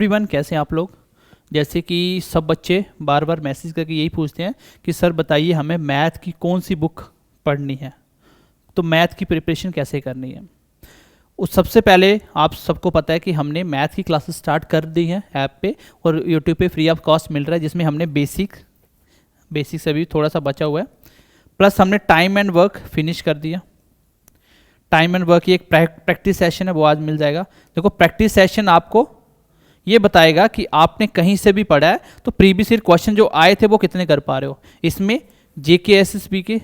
Everyone, कैसे हैं आप लोग। जैसे कि सब बच्चे बार बार मैसेज करके यही पूछते हैं कि सर बताइए हमें मैथ की कौन सी बुक पढ़नी है, तो मैथ की प्रिपरेशन कैसे करनी है। उस सबसे पहले आप सबको पता है कि हमने मैथ की क्लासेस स्टार्ट कर दी हैं ऐप पे, और यूट्यूब पे फ्री ऑफ कॉस्ट मिल रहा है, जिसमें हमने बेसिक से भी थोड़ा सा बचा हुआ है, प्लस हमने टाइम एंड वर्क फिनिश कर दिया। टाइम एंड वर्क की एक प्रैक्टिस सेशन है, वो आज मिल जाएगा। देखो, प्रैक्टिस सेशन आपको ये बताएगा कि आपने कहीं से भी पढ़ा है तो प्रीवियस ईयर क्वेश्चन जो आए थे वो कितने कर पा रहे हो। इसमें जेके एसएसबी के,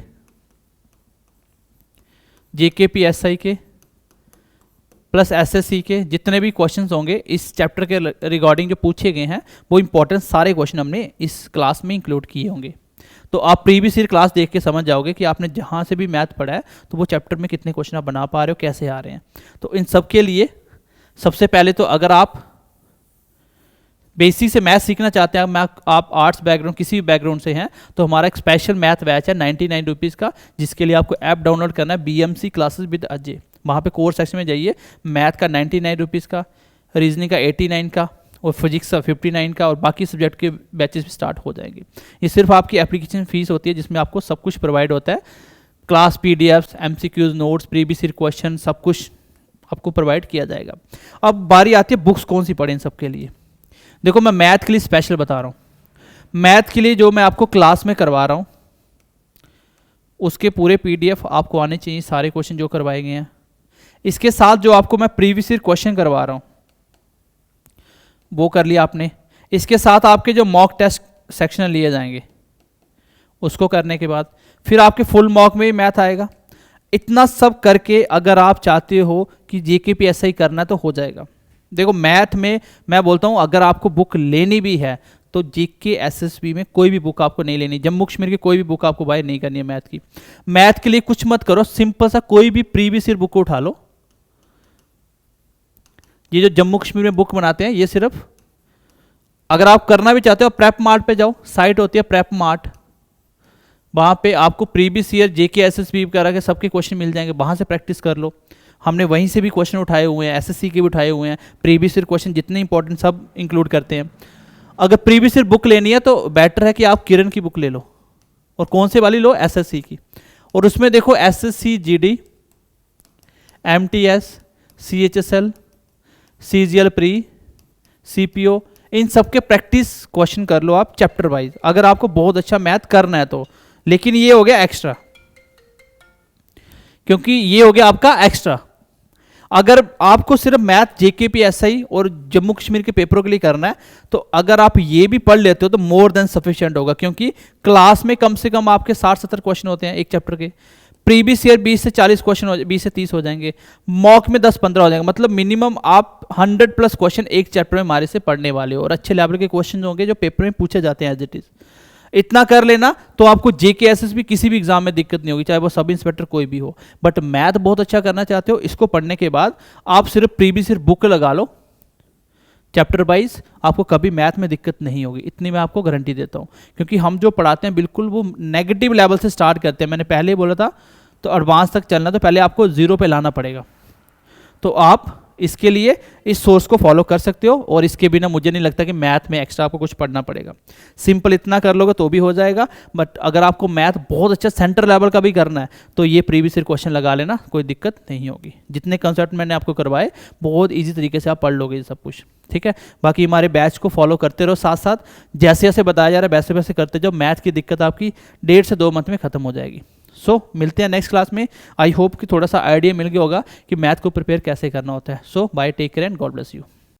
जेकेपी एसआई के प्लस एसएससी के जितने भी क्वेश्चंस होंगे इस चैप्टर के रिगार्डिंग जो पूछे गए हैं, वो इंपॉर्टेंट सारे क्वेश्चन हमने इस क्लास में इंक्लूड किए होंगे। तो आप प्रीवियस ईयर क्लास देख के समझ जाओगे कि आपने जहाँ से भी मैथ पढ़ा है तो वो चैप्टर में कितने क्वेश्चन आप बना पा रहे हो, कैसे आ रहे हैं। तो इन सब के लिए सबसे पहले तो अगर आप बेसिक से मैथ सीखना चाहते हैं, आप आर्ट्स बैकग्राउंड किसी भी बैकग्राउंड से हैं, तो हमारा एक स्पेशल मैथ बैच है 99 रुपीज़ का, जिसके लिए आपको ऐप डाउनलोड करना है BMC क्लासेस विद अजय। वहाँ पे कोर्स सेक्शन में जाइए, मैथ का 99 रुपीज़ का, रीजनिंग का 89 का, और फिजिक्स का 59 का, और बाकी सब्जेक्ट के बैचेस भी स्टार्ट हो जाएंगे। ये सिर्फ आपकी एप्लीकेशन फीस होती है, जिसमें आपको सब कुछ प्रोवाइड होता है, class PDFs, MCQs, notes, previous year question, सब कुछ आपको प्रोवाइड किया जाएगा। अब बारी आती है बुक्स कौन सी पढ़ें इन सब के लिए। देखो, मैं मैथ के लिए स्पेशल बता रहा हूँ। मैथ के लिए जो मैं आपको क्लास में करवा रहा हूँ उसके पूरे PDF आपको आने चाहिए, सारे क्वेश्चन जो करवाए गए हैं। इसके साथ जो आपको मैं प्रीवियस ईयर क्वेश्चन करवा रहा हूँ वो कर लिया आपने। इसके साथ आपके जो मॉक टेस्ट सेक्शन लिए जाएंगे उसको करने के बाद फिर आपके फुल मॉक में भी मैथ आएगा। इतना सब करके अगर आप चाहते हो कि JKP SI करना है तो हो जाएगा। देखो, मैथ में मैं बोलता हूँ अगर आपको बुक लेनी भी है तो JK SSB में कोई भी बुक आपको नहीं लेनी, जम्मू कश्मीर की कोई भी बुक आपको बाय नहीं करनी है मैथ की। मैथ के लिए कुछ मत करो, सिंपल सा कोई भी प्रीवियस ईयर बुक उठा लो। ये जो जम्मू कश्मीर में बुक बनाते हैं, ये सिर्फ अगर आप करना भी चाहते हो प्रेप मार्ट पे जाओ, साइट होती है प्रेप मार्ट, वहां पे आपको प्रीवियस ईयर JK SSB वगैरह के सबके क्वेश्चन मिल जाएंगे, वहां से प्रैक्टिस कर लो। हमने वहीं से भी क्वेश्चन उठाए हुए हैं, SSC के भी उठाए हुए हैं, प्रीवियस ईयर क्वेश्चन जितने इंपॉर्टेंट सब इंक्लूड करते हैं। अगर प्रीवियस ईयर बुक लेनी है तो बेटर है कि आप किरण की बुक ले लो, और कौन से वाली लो, SSC की। और उसमें देखो SSC GD, MTS, CHSL, CGL pre, CPO, इन सब के प्रैक्टिस क्वेश्चन कर लो आप चैप्टर वाइज, अगर आपको बहुत अच्छा मैथ करना है तो। लेकिन ये हो गया एक्स्ट्रा, क्योंकि ये हो गया आपका एक्स्ट्रा। अगर आपको सिर्फ मैथ JKP SI और जम्मू कश्मीर के पेपरों के लिए करना है तो अगर आप ये भी पढ़ लेते हो तो मोर देन सफिशिएंट होगा, क्योंकि क्लास में कम से कम आपके 60-70 क्वेश्चन होते हैं एक चैप्टर के। प्रीवियस ईयर 20 से 40 क्वेश्चन 20 से 30 हो जाएंगे, मॉक में 10-15 हो जाएंगे, मतलब मिनिमम आप 100+ क्वेश्चन एक चैप्टर में हमारे से पढ़ने वाले हो, और अच्छे लेवल के क्वेश्चन होंगे जो पेपर में पूछे जाते हैं एज इट इज। इतना कर लेना तो आपको JK SSB किसी भी एग्जाम में दिक्कत नहीं होगी, चाहे वो सब इंस्पेक्टर कोई भी हो। बट मैथ बहुत अच्छा करना चाहते हो, इसको पढ़ने के बाद आप सिर्फ प्रीवियस ईयर बुक लगा लो चैप्टर वाइज, आपको कभी मैथ में दिक्कत नहीं होगी, इतनी मैं आपको गारंटी देता हूँ। क्योंकि हम जो पढ़ाते हैं बिल्कुल वो नेगेटिव लेवल से स्टार्ट करते हैं, मैंने पहले ही बोला था। तो एडवांस तक चलना तो पहले आपको 0 पे लाना पड़ेगा। तो आप इसके लिए इस सोर्स को फॉलो कर सकते हो, और इसके बिना मुझे नहीं लगता कि मैथ में एक्स्ट्रा आपको कुछ पढ़ना पड़ेगा। सिंपल इतना कर लोगे तो भी हो जाएगा। बट अगर आपको मैथ बहुत अच्छा सेंटर लेवल का भी करना है तो ये प्रीवियस ईयर क्वेश्चन लगा लेना, कोई दिक्कत नहीं होगी। जितने कंसेप्ट मैंने आपको करवाए बहुत ईजी तरीके से आप पढ़ लोगे ये सब कुछ, ठीक है। बाकी हमारे बैच को फॉलो करते रहो, साथ साथ जैसे जैसे बताया जा रहा है वैसे वैसे करते जाओ, मैथ की दिक्कत आपकी 1.5 से 2 मंथ में खत्म हो जाएगी। मिलते हैं नेक्स्ट क्लास में। आई होप कि थोड़ा सा आइडिया मिल गया होगा कि मैथ को प्रिपेयर कैसे करना होता है। Bye, take care and God bless you.